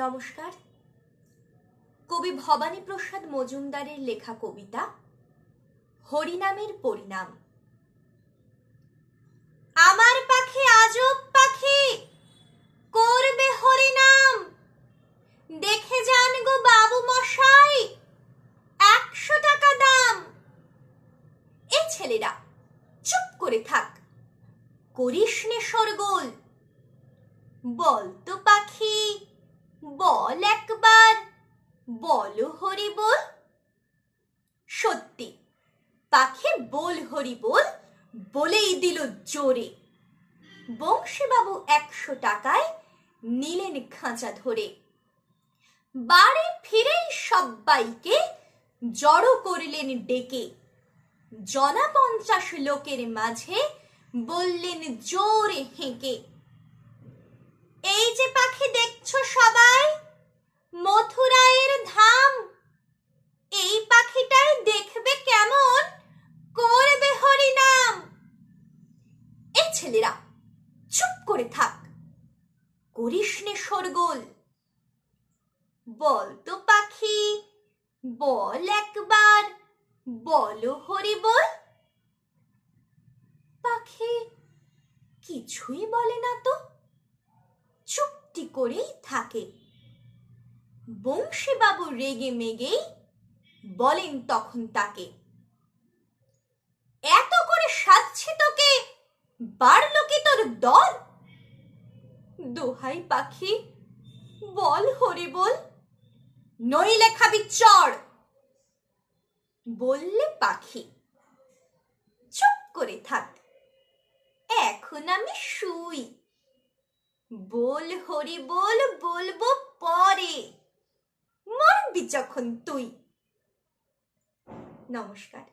নমস্কার। কবি ভবানী প্রসাদ মজুমদারের লেখা কবিতা হরিনামের পরিণাম। আমার পাখি আজব পাখি, করবে হরিনাম, দেখে যান গো বাবু মশাই, 100 টাকা দাম। এই ছেলেরা চুপ করে থাক, করিস নে শোরগোল। বল তো পাখি, বল একবার, বলো হরি বল। সত্যি পাখি বল হরি বল বলেই দিল জোরে। বংশীবাবু 100 টাকায় নিলেন খাঁচা ধরে। বাড়ি ফিরেই সব্বাইকে জড়ো করলেন ডেকে। জনা 50 লোকের মাঝে বললেন জোরে হেঁকে, এই যে পাখি দেখছো সবাই, মথুরায়ের ধাম, এই পাখিটাই দেখবে কেমন করবে হরিনাম। এই ছেলেরা চুপ করে থাক, করিস নে শোরগোল। বল তো পাখি, বল একবার, বলো হরি বল। পাখি কিছুই বলে না তো, চুপটি করেই থাকে। বংশীবাবু রেগে মেগেই বলেন তখন তাকে, এত করে সাজছি তোকে, বাড়লো কি তোর দর? দোহাই পাখি, বল হরি বল, নইলে খাবি চড়। বললে পাখি, চুপ করে থাক, এখন আমি শুই, বল হরি বল বলবো পরে, মরবি যখন তুই। নমস্কার।